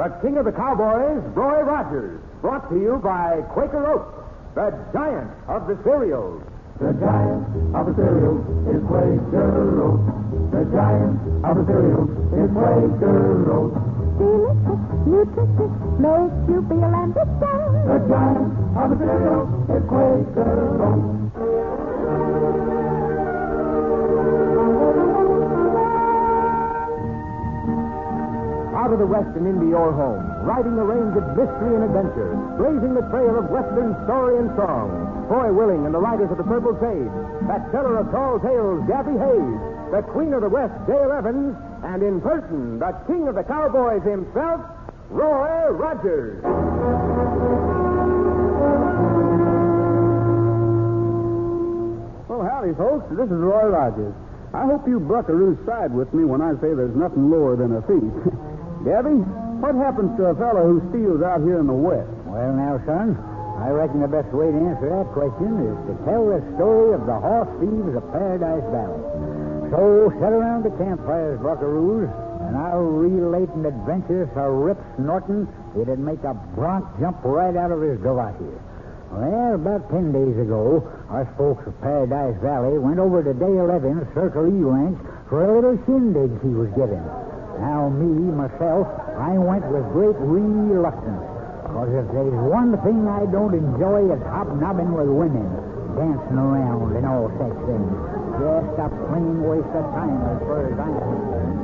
the king of the cowboys, Roy Rogers, brought to you by Quaker Oats, the giant of the cereals. The giant of the cereals is Quaker Oats. The giant of the cereals is Quaker Oats. Delicious, nutritious, makes you feel and understand. The giant of the cereals is Quaker Oats. Out of the West and into your home, riding the range of mystery and adventure, blazing the trail of Western story and song. Foy Willing and the Riders of the Purple Sage, that teller of tall tales, Gabby Hayes, the Queen of the West, Dale Evans, and in person, the King of the Cowboys himself, Roy Rogers. Well, howdy, folks. This is Roy Rogers. I hope you buckaroos side with me when I say there's nothing lower than a thief. Gabby, what happens to a fellow who steals out here in the West? Well, now, son, I reckon the best way to answer that question is to tell the story of the horse thieves of Paradise Valley. So, sit around the campfires, buckaroos, and I'll relate an adventure so Rip Snorton it'd make a bronc jump right out of his here. Well, about 10 days ago, us folks of Paradise Valley went over to Dale Evans' Circle E Ranch for a little shindig he was giving. Now, myself, I went with great reluctance. Because if there's one thing I don't enjoy, it's hobnobbing with women, dancing around and all such things. Just a plain waste of time as far as I'm concerned.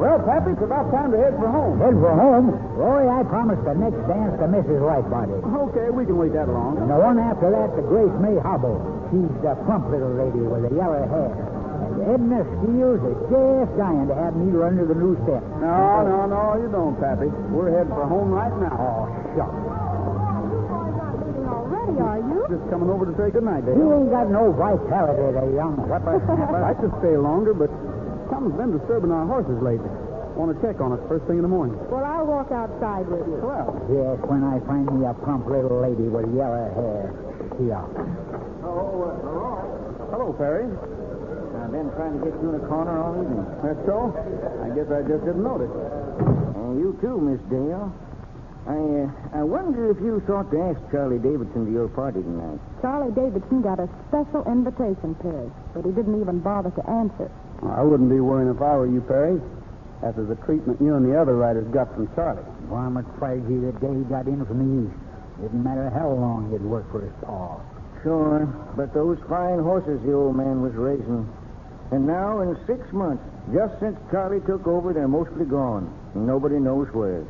Well, Pappy, it's about time to head for home. Head for home? Roy, I promised the next dance to Mrs. Lightbody. Okay, we can wait that long. And the one after that to Grace May Hobble. She's the plump little lady with the yellow hair. Edna Steele's is just dying to have me run to the new step. No, you don't, Pappy. We're heading for home right now. Oh, shucks. Leaving already, are you? Just coming over to say goodnight, He Dale. ain't got no vitality, the young whippersnapper. I could stay longer, but something's been disturbing our horses lately. Want to check on us first thing in the morning. Well, I'll walk outside with you. Well, Yes, when I find me a plump little lady with yellow hair. Yeah. hello, Perry. I've been trying to get you in a corner all evening. That's so? I guess I just didn't notice. You too, Miss Dale. I wonder if you thought to ask Charlie Davidson to your party tonight. Charlie Davidson got a special invitation, Perry, but he didn't even bother to answer. I wouldn't be worrying if I were you, Perry. After the treatment you and the other riders got from Charlie. Varmint Friday, the day he got in from the east. Didn't matter how long he'd worked for his paw. Sure, but those fine horses the old man was raising. And now, in 6 months, just since Charlie took over, they're mostly gone. Nobody knows where.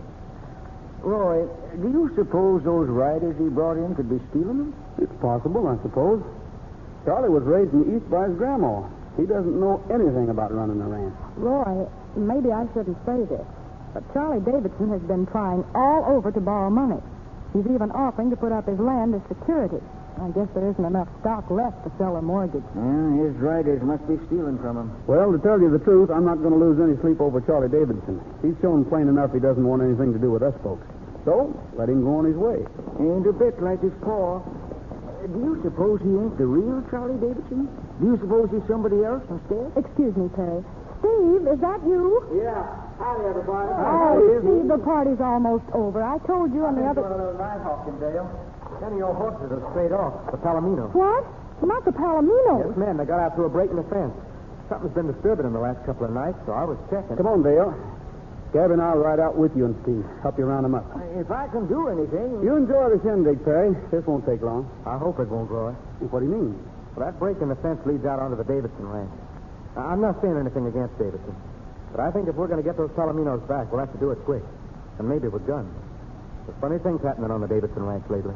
Roy, do you suppose those riders he brought in could be stealing them? It's possible, I suppose. Charlie was raised in the East by his grandma. He doesn't know anything about running a ranch. Roy, maybe I shouldn't say this, but Charlie Davidson has been trying all over to borrow money. He's even offering to put up his land as security. I guess there isn't enough stock left to sell a mortgage. Yeah, his riders must be stealing from him. Well, to tell you the truth, I'm not going to lose any sleep over Charlie Davidson. He's shown plain enough he doesn't want anything to do with us folks. So, let him go on his way. Ain't a bit like his paw. Do you suppose he ain't the real Charlie Davidson? Do you suppose he's somebody else instead? Excuse me, Perry. Steve, is that you? Yeah. Howdy, everybody. Oh, Steve, the party's almost over. I told you on the other... Nighthawking, Dale. 10 of your horses are straight off, the Palomino. What? Not the Palomino. Yes, ma'am. They got out through a break in the fence. Something's been disturbing in the last couple of nights, so I was checking. Come on, Dale. Gabby and I'll ride out with you and Steve. Help you round them up. If I can do anything... You enjoy the shindig, Perry. This won't take long. I hope it won't, Roy. What do you mean? Well, that break in the fence leads out onto the Davidson ranch. I'm not saying anything against Davidson, but I think if we're going to get those Palominos back, we'll have to do it quick, and maybe with guns. There's funny things happening on the Davidson ranch lately.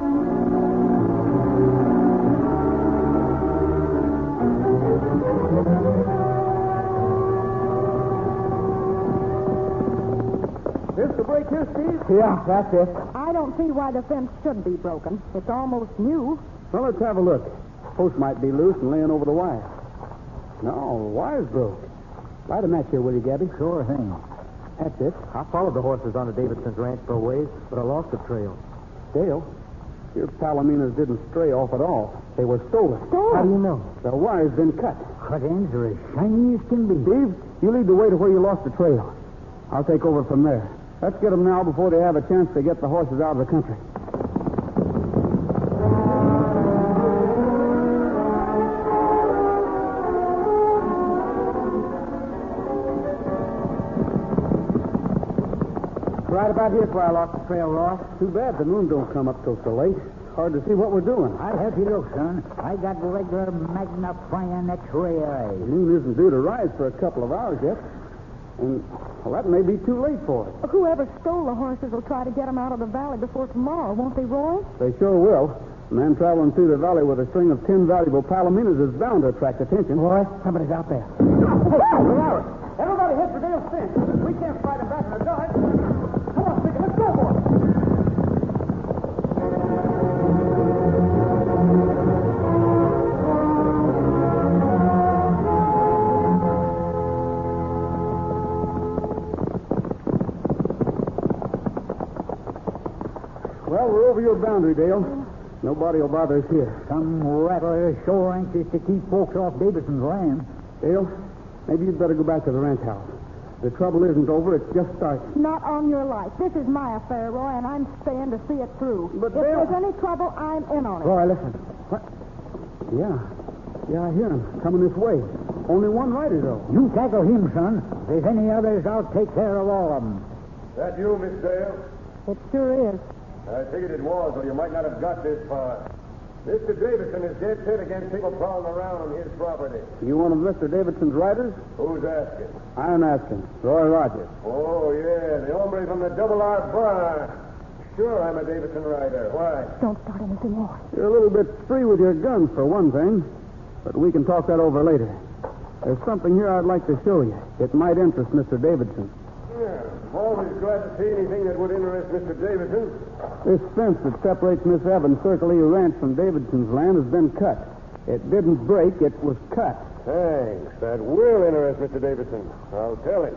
This the break here, Steve? Yeah, that's it. I don't see why the fence should be broken. It's almost new. Well, let's have a look. Post might be loose and laying over the wire. No, the wire's broke. Light a match here, will you, Gabby? Sure thing. That's it. I followed the horses onto Davidson's ranch for a ways, but I lost the trail. Dale, your Palominos didn't stray off at all. They were stolen. Stolen? How do you know? The wire's been cut. Cut ends are as shiny as can be. Steve, you lead the way to where you lost the trail. I'll take over from there. Let's get them now before they have a chance to get the horses out of the country. Right about here where I lost the trail, Roy. Too bad the moon don't come up till so late. Hard to see what we're doing. I'll help you look, son. I got regular magnifying X-ray eyes. The moon isn't due to rise for a couple of hours yet. And, well, that may be too late for it. Whoever stole the horses will try to get them out of the valley before tomorrow, won't they, Roy? They sure will. A man traveling through the valley with a string of 10 valuable palominas is bound to attract attention. Roy, somebody's out there. Hey, everybody head for Dale's fence. We can't fight him back in the dark. Come on, Spreaker, let's go, boys. Well, we're over your boundary, Dale. Nobody will bother us here. Some rattler is sure anxious to keep folks off Davidson's land. Dale, maybe you'd better go back to the ranch house. The trouble isn't over, it's just starting. Not on your life. This is my affair, Roy, and I'm staying to see it through. But, if Dale... there's any trouble, I'm in on it. Roy, listen. What? Yeah, I hear him coming this way. Only one rider, though. You tackle him, son. If there's any others, I'll take care of all of them. That you, Miss Dale? It sure is. I figured it was, or you might not have got this far. Mr. Davidson is dead set against people prowling around on his property. You one of Mr. Davidson's riders? Who's asking? I'm asking. Roy Rogers. Oh, yeah, the hombre from the Double R Bar. Sure, I'm a Davidson rider. Why? Don't start anything more. You're a little bit free with your guns, for one thing. But we can talk that over later. There's something here I'd like to show you. It might interest Mr. Davidson. Yeah, I'm always glad to see anything that would interest Mr. Davidson. This fence that separates Miss Evans' Circle E Ranch from Davidson's land has been cut. It didn't break, it was cut. Thanks. That will interest Mr. Davidson. I'll tell him.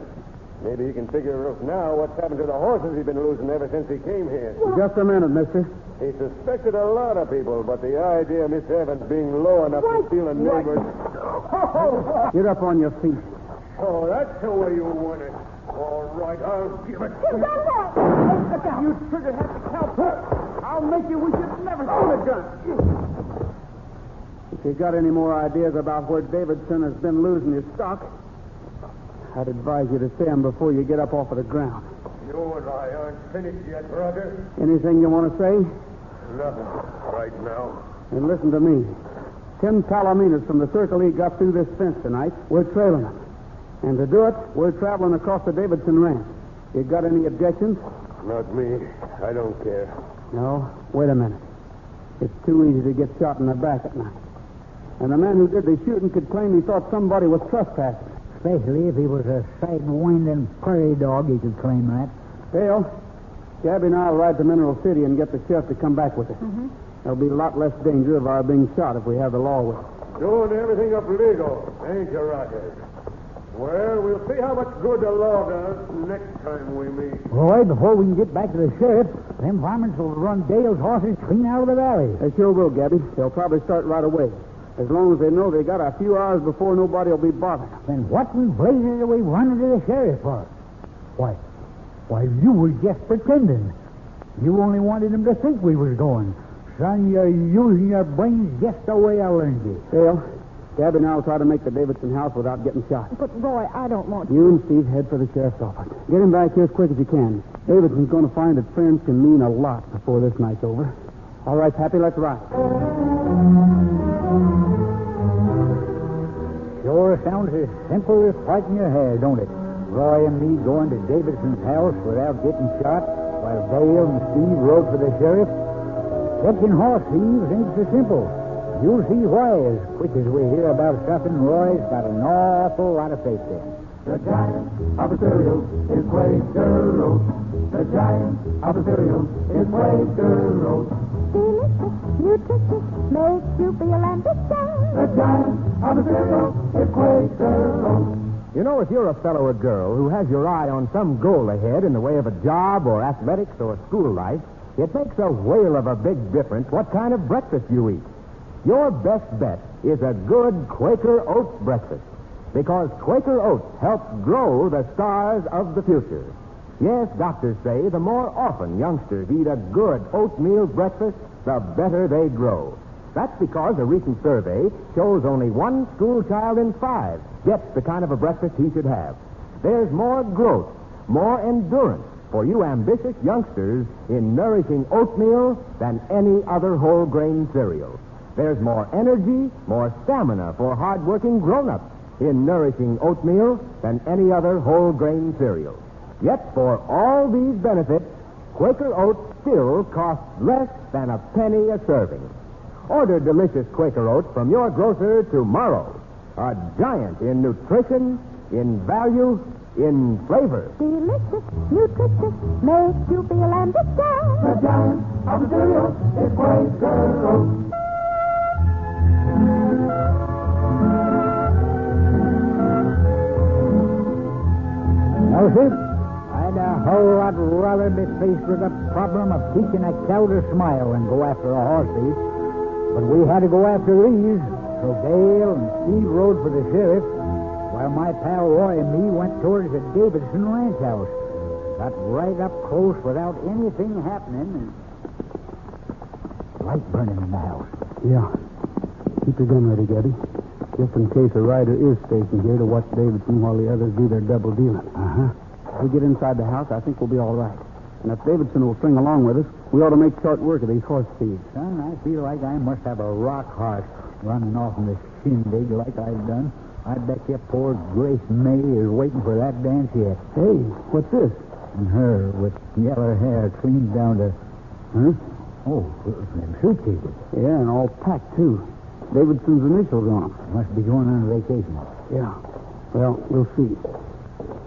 Maybe he can figure out now what's happened to the horses he's been losing ever since he came here. Just a minute, mister. He suspected a lot of people, but the idea of Miss Evans being low enough to steal a neighbor's... Get up on your feet. Oh, that's the way you want it. All right, I'll give it to you. Get down. You trigger-happy cowpoke. I'll make you wish you'd never seen a gun. If you got any more ideas about where Davidson has been losing his stock, I'd advise you to say them before you get up off of the ground. You and I aren't finished yet, brother. Anything you want to say? Nothing right now. And listen to me. 10 palominas from the Circle E got through this fence tonight. We're trailing them. And to do it, we're traveling across the Davidson ranch. You got any objections? Not me. I don't care. No. Wait a minute. It's too easy to get shot in the back at night. And the man who did the shooting could claim he thought somebody was trespassing. Especially if he was a sidewinding prairie dog, he could claim that. Dale, Gabby and I'll ride to Mineral City and get the sheriff to come back with us. Mm-hmm. There'll be a lot less danger of our being shot if we have the law with us. Doing everything up legal, ain't you, Rogers? Well, we'll see how much good the law does next time we meet. Roy, before we can get back to the sheriff, them varmints will run Dale's horses clean out of the valley. They sure will, Gabby. They'll probably start right away. As long as they know they got a few hours before nobody will be bothering them. Then what in blazes are we running to the sheriff for? Why, you were just pretending. You only wanted him to think we was going. Son, you're using your brains just the way I learned you. Dale, Gabby and I will try to make the Davidson house without getting shot. But, Roy, I don't want to. You and Steve head for the sheriff's office. Get him back here as quick as you can. Davidson's going to find that friends can mean a lot before this night's over. All right, Pappy, let's ride. Sure sounds as simple as parting your hair, don't it? Roy and me going to Davidson's house without getting shot, while Dale and Steve rode for the sheriff. Catching horse thieves ain't so simple. You'll see why as quick as we hear about something Roy's got an awful lot of faith in. The giant of the cereal is Quaker Oats. The giant of the cereal is Quaker Oats. Delicious, nutritious, makes you feel ambitious. The giant of the cereal is Quaker Oats. You know, if you're a fellow or girl who has your eye on some goal ahead in the way of a job or athletics or school life, it makes a whale of a big difference what kind of breakfast you eat. Your best bet is a good Quaker Oats breakfast, because Quaker Oats help grow the stars of the future. Yes, doctors say the more often youngsters eat a good oatmeal breakfast, the better they grow. That's because a recent survey shows only one school child in 5 gets the kind of a breakfast he should have. There's more growth, more endurance for you ambitious youngsters in nourishing oatmeal than any other whole grain cereal. There's more energy, more stamina for hard-working grown-ups in nourishing oatmeal than any other whole grain cereal. Yet for all these benefits, Quaker Oats still costs less than a penny a serving. Order delicious Quaker Oats from your grocer tomorrow. A giant in nutrition, in value, in flavor. Delicious, nutritious, makes you feel ambitious. The giant of the cereal is Quaker Oats. No, sir. I'd a whole lot rather be faced with the problem of teaching a cow to smile than go after a horse thief. But we had to go after these, so Dale and Steve rode for the sheriff, while my pal Roy and me went towards the Davidson ranch house. Got right up close without anything happening, and light burning in the house. Yeah. Keep your gun ready, Gabby. Just in case a rider is stationed here to watch Davidson while the others do their double dealing. Uh-huh. If we get inside the house, I think we'll be all right. And if Davidson will string along with us, we ought to make short work of these horse thieves. Son, I feel like I must have a rock heart running off in this shindig like I've done. I bet you poor Grace May is waiting for that dance yet. Hey, what's this? And her with yellow hair clean down to... Huh? Oh, them suitcases. Yeah, and all packed, too. Davidson's initials on them. Must be going on vacation. Yeah. Well, we'll see.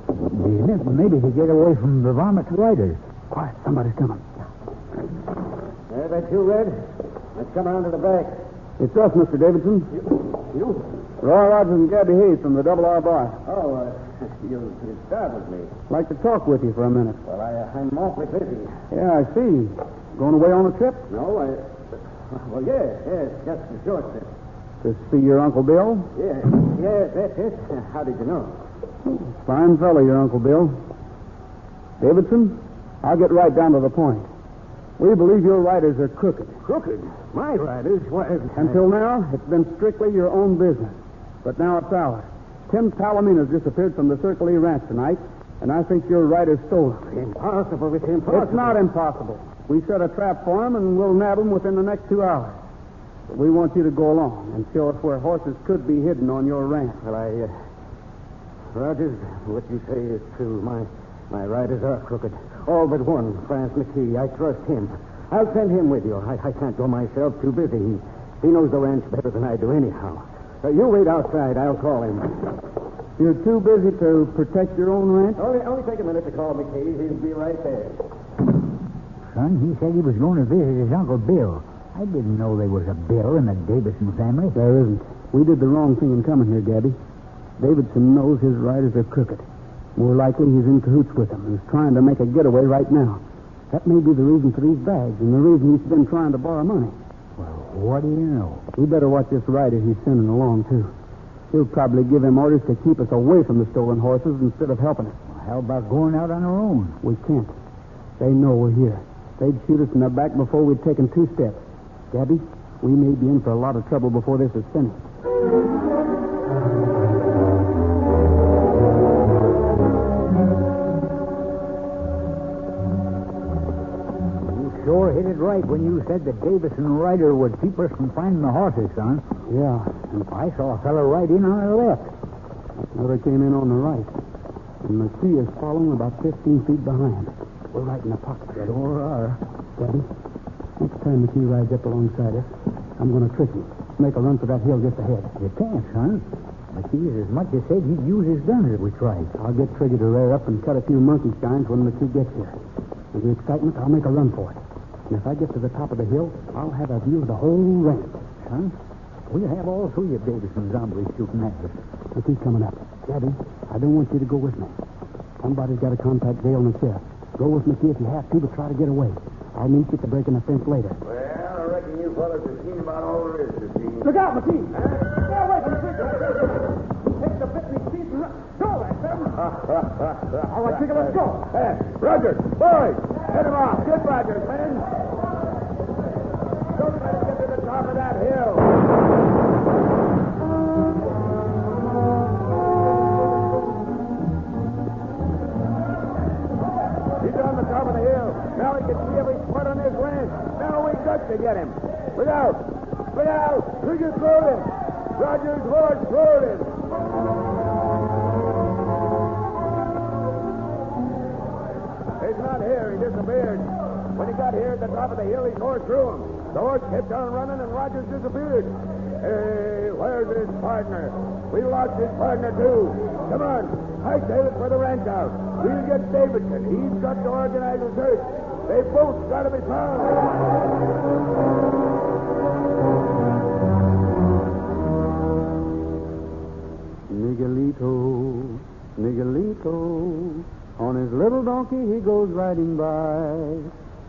Maybe to get away from the varmint riders. Quiet, somebody's coming. Is that you, Red? Let's come around to the back. It's us, Mr. Davidson. You? Roy Rogers and Gabby Hayes from the Double R Bar. Oh, you startled me. Like to talk with you for a minute. Well, I'm awfully busy. Yeah, I see. Going away on a trip? No, well, yes, just a short trip. To see your Uncle Bill? Yes, that's it. How did you know? Fine fellow, your Uncle Bill. Davidson, I'll get right down to the point. We believe your riders are crooked. Crooked? My riders? Why? Until now, it's been strictly your own business. But now it's ours. Tim Palomina's disappeared from the Circle E Ranch tonight, and I think your riders stole him. Impossible. It's impossible. It's not impossible. We set a trap for him, and we'll nab him within the next 2 hours. But we want you to go along and show us where horses could be hidden on your ranch. Well, Rogers, what you say is true. My riders are crooked. All but one, France McKee. I trust him. I'll send him with you. I can't go myself. Too busy. He knows the ranch better than I do anyhow. You wait outside. I'll call him. You're too busy to protect your own ranch? Only take a minute to call McKee. He'll be right there. Son, he said he was going to visit his Uncle Bill. I didn't know there was a Bill in the Davidson family. There isn't. We did the wrong thing in coming here, Gabby. Davidson knows his riders are crooked. More likely he's in cahoots with them and is trying to make a getaway right now. That may be the reason for these bags and the reason he's been trying to borrow money. Well, what do you know? We better watch this rider he's sending along, too. He'll probably give him orders to keep us away from the stolen horses instead of helping us. Well, how about going out on our own? We can't. They know we're here. They'd shoot us in the back before we'd taken 2 steps. Gabby, we may be in for a lot of trouble before this is finished. Sure hit it right when you said the Davidson rider would keep us from finding the horses, son. Yeah. And I saw a fellow right in on our left. Another came in on the right. And McKee is following about 15 feet behind. We're right in the pocket. Sure are. Gabby, next time McKee rides up alongside us, I'm going to trick him. Make a run for that hill just ahead. You can't, son. McKee's as much as said he'd use his guns if we tried. I'll get Trigger to rear up and cut a few monkey shines when McKee gets here. With the excitement, I'll make a run for it. And if I get to the top of the hill, I'll have a view of the whole ranch. Son, we'll have all 3 of Davidson's zombies shooting at us. McKee's coming up. Gabby, I don't want you to go with me. Somebody's got to contact Dale and the sheriff. Go with McKee if you have to, but try to get away. I'll meet you at the breaking the fence later. Well, I reckon you fellas have seen about all there is to see. Look out, McKee! Stay away from the trigger. Take the bit in his teeth and run. Go! All right, Trigger, let's go. Hey, Rogers, boys, head him off. Get Rogers, men. Don't let him get to the top of that hill. He's on the top of the hill. Now he can see every spot on his lens. Now we got to get him. Look out! Look out! Trigger throwed him. Rogers' horse throwed him. He's not here. He disappeared. When he got here at the top of the hill, he tore through him. The horse kept on running, and Rogers disappeared. Hey, where's his partner? We lost his partner, too. Come on. Hightail it for the ranch house. We'll get Davidson. He's got to organize a search. They both got to be found. Miguelito, Miguelito, on his little donkey he goes riding by.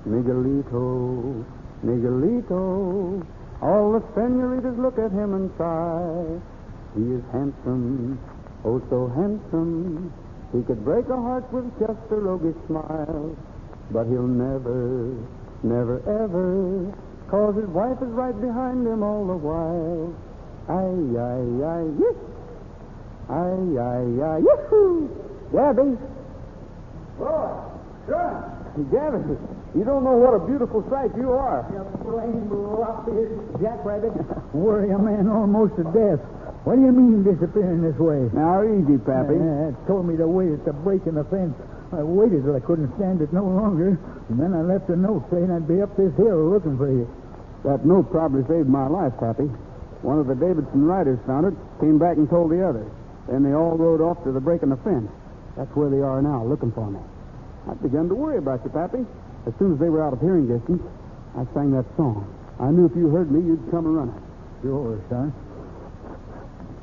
Miguelito, Miguelito, all the senoritas look at him and sigh. He is handsome, oh so handsome, he could break a heart with just a roguish smile. But he'll never, never, ever, 'cause his wife is right behind him all the while. Ay, ay, ay, yes. Ay, ay, ay, yahoo! Gabby. Boy, sure. Gabby, you don't know what a beautiful sight you are. You plain lop-eared jackrabbit. Worry a man almost to death. What do you mean disappearing this way? Now, easy, Pappy. It told me to wait at the break in the fence. I waited till I couldn't stand it no longer, and then I left a note saying I'd be up this hill looking for you. That note probably saved my life, Pappy. One of the Davidson riders found it, came back and told the others. Then they all rode off to the break in the fence. That's where they are now, looking for me. I'd begun to worry about you, Pappy. As soon as they were out of hearing distance, I sang that song. I knew if you heard me, you'd come running. Sure, son.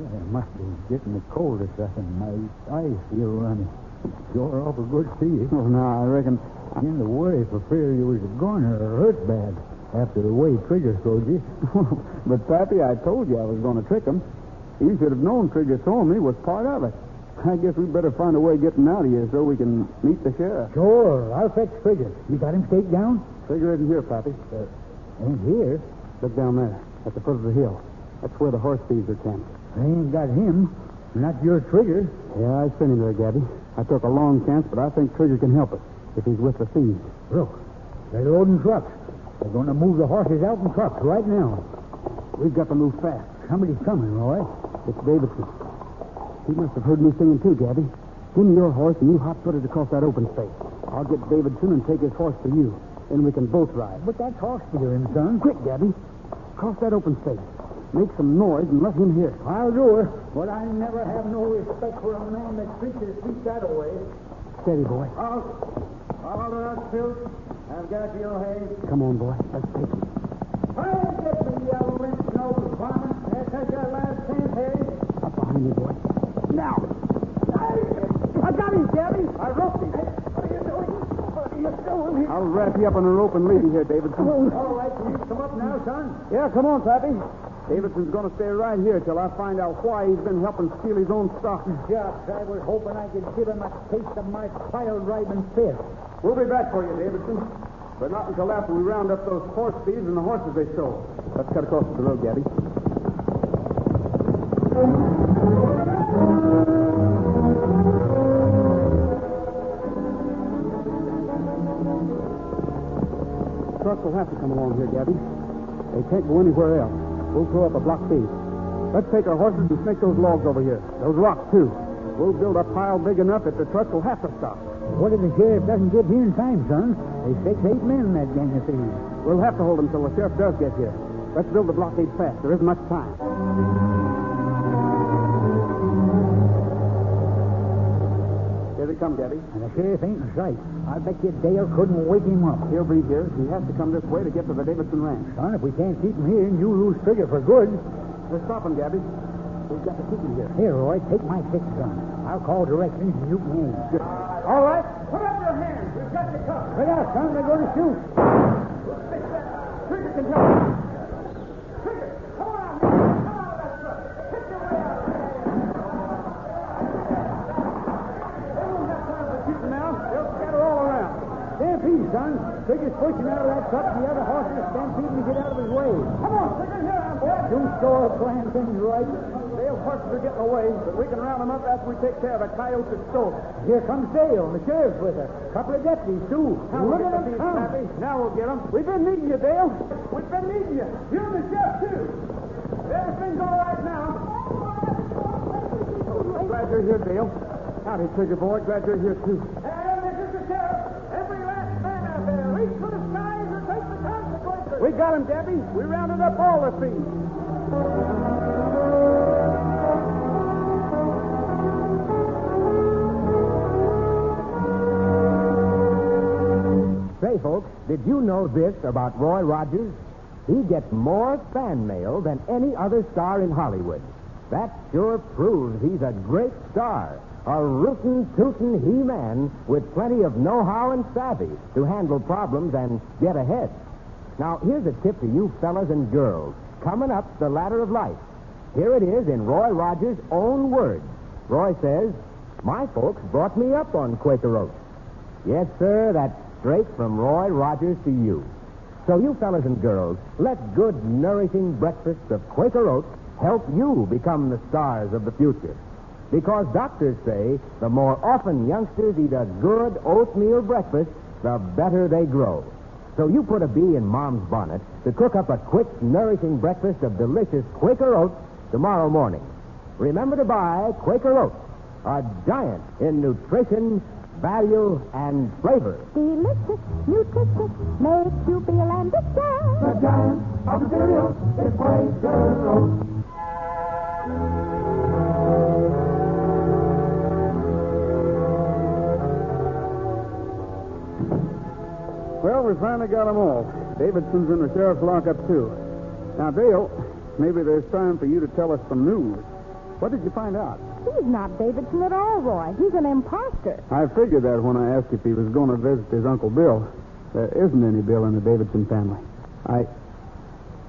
It must be getting cold or something. My eyes feel runny. Sure awful good to see you. Oh, no, I reckon... I began to worry for fear you was gone or hurt bad after the way Trigger throwed you. But, Pappy, I told you I was going to trick him. You should have known Trigger throwing me was part of it. I guess we'd better find a way of getting out of here so we can meet the sheriff. Sure, I'll fetch Trigger. You got him staked down? Trigger isn't here, Pappy. Ain't here. Look down there, at the foot of the hill. That's where the horse thieves are camped. They ain't got him. Not your Trigger. Yeah, I sent him there, Gabby. I took a long chance, but I think Trigger can help us if he's with the thieves. Look, they're loading trucks. They're going to move the horses out in trucks right now. We've got to move fast. Somebody's coming, Roy. It's Davidson. He must have heard me singing too, Gabby. Give me your horse and you hot-footed across that open space. I'll get Davidson and take his horse to you. Then we can both ride. But that's horse stealing, son. Quick, Gabby. Cross that open space. Make some noise and let him hear. I'll do it. But I never have no respect for a man that treats his feet that way. Steady, boy. All right, Phil. I've got your hay. Come on, boy. Let's take it. Hey, get me, you limp-nosed varmint. That's your last chance, hey? Up behind you, boy. Now. I got him, Gabby. I roped him. What are you doing? What are you doing? I'll wrap you up in a rope and leave you here, Davidson. All right, will you come up now, son? Yeah, come on, Pappy. Davidson's going to stay right here till I find out why he's been helping steal his own stock. Shucks, I was hoping I could give him a taste of my pile-driving fist. We'll be back for you, Davidson. But not until after we round up those horse thieves and the horses they stole. Let's cut across the road, Gabby. Trucks will have to come along here, Gabby. They can't go anywhere else. We'll throw up a blockade. Let's take our horses and snake those logs over here. Those rocks, too. We'll build a pile big enough that the trucks will have to stop. What if the sheriff doesn't get here in time, son? There's 6, 8 men in that gang of thieves. We'll have to hold them till the sheriff does get here. Let's build the blockade fast. There isn't much time. Here they come, Gabby. And the sheriff ain't in sight. I bet you Dale couldn't wake him up. He'll be here. He has to come this way to get to the Davidson ranch. Son, if we can't keep him here, you lose Trigger for good. Let's stop him, Gabby. We've got to keep him here. Here, Roy, take my fix gun. I'll call directions and you can aim. All right. Put up your hands. We've got you covered. Look out, son. They're going to shoot. Trigger can help. Trigger, come on out here. Come out of that truck. Hit your way out. Easy, son. Trigger's pushing out of that truck, and the other horses are stampeding to get out of his way. Come on, Trigger, here I am, boy. You sure plan things right. Dale's horses are getting away, but we can round them up after we take care of the coyotes at Stokes. Here comes Dale, and the sheriff's with her. A couple of deputies, too. Now Look we'll at get them the come. Snappy. Now we'll get them. We've been needing you, Dale. We've been needing you. You and the sheriff, too. Everything's all right now. Glad you're here, Dale. Howdy, Trigger boy. Glad you're here, too. This is the sheriff. Every last man out there. Reach for the skies or take the consequences. We got him, Debbie. We rounded up all the thieves. Say, folks, did you know this about Roy Rogers? He gets more fan mail than any other star in Hollywood. That sure proves he's a great star. A rootin', tootin' he-man with plenty of know-how and savvy to handle problems and get ahead. Now, here's a tip to you fellas and girls coming up the ladder of life. Here it is in Roy Rogers' own words. Roy says, "My folks brought me up on Quaker Oats." Yes, sir, that's straight from Roy Rogers to you. So you fellas and girls, let good, nourishing breakfasts of Quaker Oats help you become the stars of the future. Because doctors say the more often youngsters eat a good oatmeal breakfast, the better they grow. So you put a bee in Mom's bonnet to cook up a quick, nourishing breakfast of delicious Quaker Oats tomorrow morning. Remember to buy Quaker Oats, a giant in nutrition, value, and flavor. Delicious, nutritious, makes you feel ambitious. The giant of the cereal is Quaker Oats. Well, we finally got them all. Davidson's in the sheriff's lockup, too. Now, Dale, maybe there's time for you to tell us some news. What did you find out? He's not Davidson at all, Roy. He's an imposter. I figured that when I asked if he was going to visit his Uncle Bill. There isn't any Bill in the Davidson family.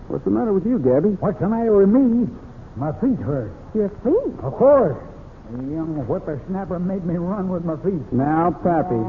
What's the matter with you, Gabby? What's the matter with me? My feet hurt. Your feet? Of course. The young whippersnapper made me run with my feet. Now, Pappy.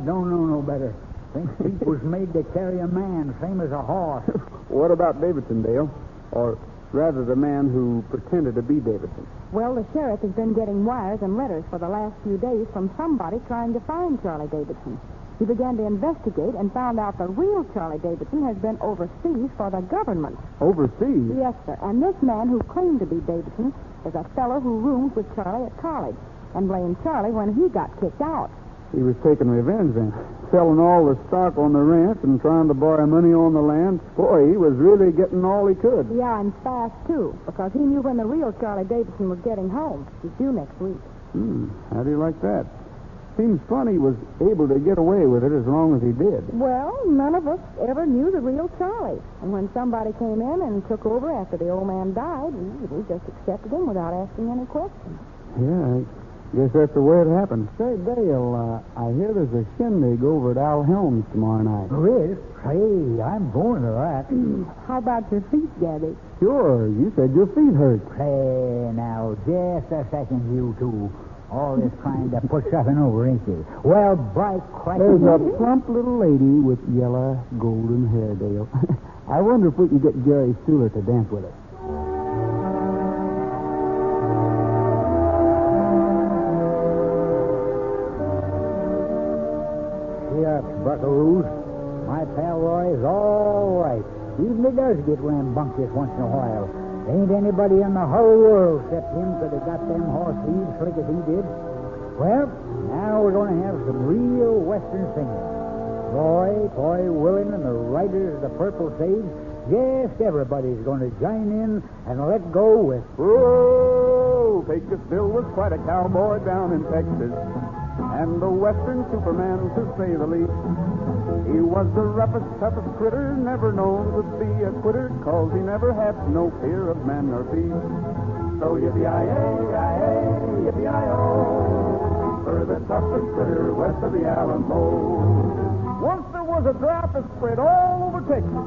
Don't know no better. Think feet was made to carry a man, same as a horse. What about Davidson, Dale? Or rather, the man who pretended to be Davidson. Well, the sheriff has been getting wires and letters for the last few days from somebody trying to find Charlie Davidson. He began to investigate and found out the real Charlie Davidson has been overseas for the government. Overseas? Yes, sir. And this man who claimed to be Davidson is a fellow who roomed with Charlie at college and blamed Charlie when he got kicked out. He was taking revenge then. Selling all the stock on the ranch and trying to borrow money on the land. Boy, he was really getting all he could. Yeah, and fast, too, because he knew when the real Charlie Davidson was getting home. He's due next week. How do you like that? Seems funny he was able to get away with it as long as he did. Well, none of us ever knew the real Charlie. And when somebody came in and took over after the old man died, we just accepted him without asking any questions. Yeah, I guess that's the way it happened. Say, Dale, I hear there's a shindig over at Al Helms tomorrow night. There is? Hey, I'm going to that. How about your feet, Gabby? Sure, you said your feet hurt. Hey, now, just a second, you two. All this trying to put something over, ain't you? Well, by Christ... There's a plump little lady with yellow, golden hair, Dale. I wonder if we can get Jerry Stuhler to dance with us. Shucks, buckaroos. My pal Roy's all right. Even he does get rambunctious once in a while. Ain't anybody in the whole world except him could have got them horse thieves slick as he did. Well, now we're going to have some real Western singing. Roy, Coy Willing, and the Riders of the Purple Sage, yes, everybody's going to join in and let go with... Whoa! Pecos Bill was quite a cowboy down in Texas, and the Western Superman, to say the least. He was the roughest, toughest critter, never known to be a quitter, 'cause he never had no fear of man or beast. So yippee-yi-yi, yippee-yi-o, for the toughest critter west of the Alamo. Once there was a drought that spread all over Texas.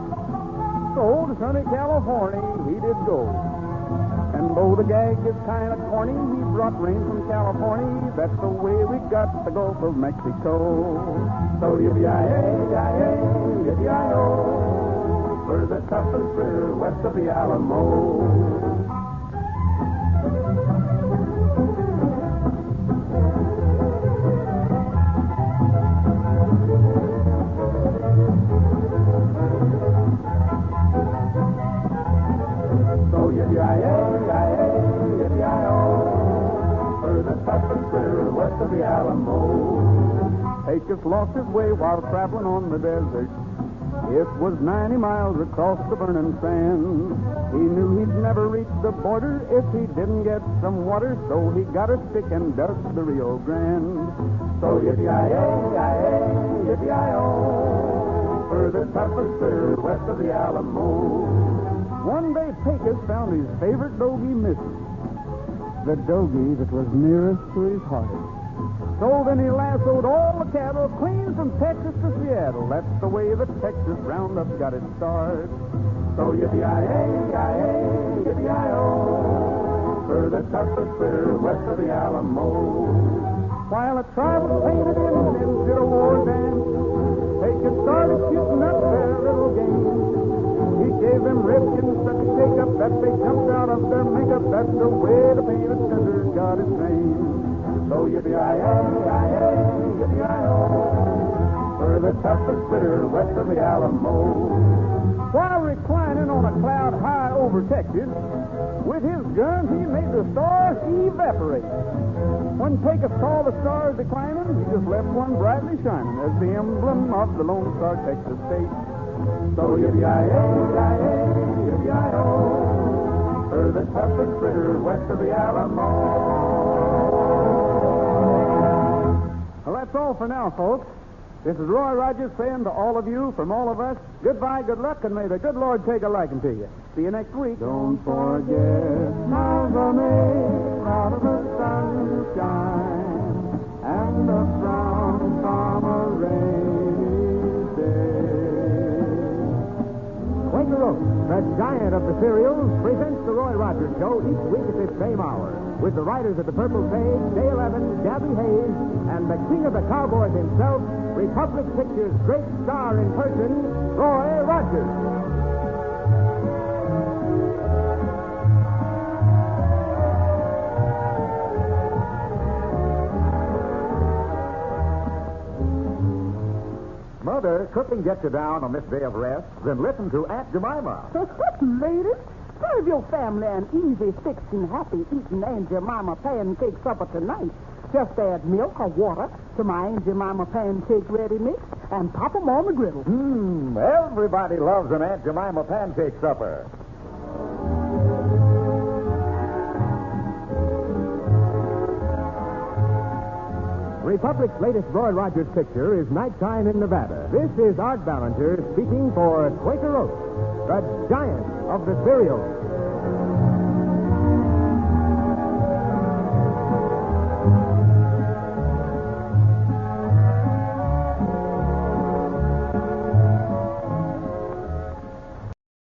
So to sunny California he did go. And though the gag is kind of corny, he brought rain from California. That's the way we got the Gulf of Mexico. So yippee-yi-yi-yi-yi, yippee-yi-yo, for the toughest river west of the Alamo. West of the Alamo. Pecos lost his way while traveling on the desert. It was 90 miles across the burning sand. He knew he'd never reach the border if he didn't get some water, so he got a stick and dug the Rio Grande. So yippee-yi-yi-yi-yi, yippee-yi-yo, for the toughest river west of the Alamo. One day Pecos found his favorite bogey missing. The dogie that was nearest to his heart. So then he lassoed all the cattle clean from Texas to Seattle. That's the way the Texas Roundup got its start. So yippee-yi-yi-yi-yi, yippee-yi-yo, for the toughest river west of the Alamo. While a tribal painted Indians did a war dance, they could start shooting up their little game. He gave them redskins such a shake-up that they jumped out of their makeup. That's the way the painted center got its name. So yippee-yi-yi-yi-yi, yippee-yi-yo, for the toughest river west of the Alamo. While reclining on a cloud high over Texas, with his gun he made the stars evaporate. When Pecos saw the stars declining, he just left one brightly shining as the emblem of the Lone Star Texas state. So yippee-yi-yi-yi-yi, yippee-yi-yo, for the toughest river west of the Alamo. Well, that's all for now, folks. This is Roy Rogers saying to all of you, from all of us, goodbye, good luck, and may the good Lord take a liking to you. See you next week. Don't forget, smiles are made out of the sunshine and the frown from a rainy day. Quaker Oats, the giant of the cereals, presents the Roy Rogers Show each week at this same hour, with the writers of the Purple Sage, Day 11, Gabby Hayes, and the king of the cowboys himself, Republic Pictures' great star in person, Roy Rogers. Mother, cooking gets you down on this day of rest. Then listen to Aunt Jemima. Ladies, serve your family an easy, fixing, happy eating Aunt Jemima pancake supper tonight. Just add milk or water to my Aunt Jemima pancake ready mix and pop 'em on the griddle. Everybody loves an Aunt Jemima pancake supper. Republic's latest Roy Rogers picture is Nighttime in Nevada. This is Art Ballinger speaking for Quaker Oats, the giant of the cereals.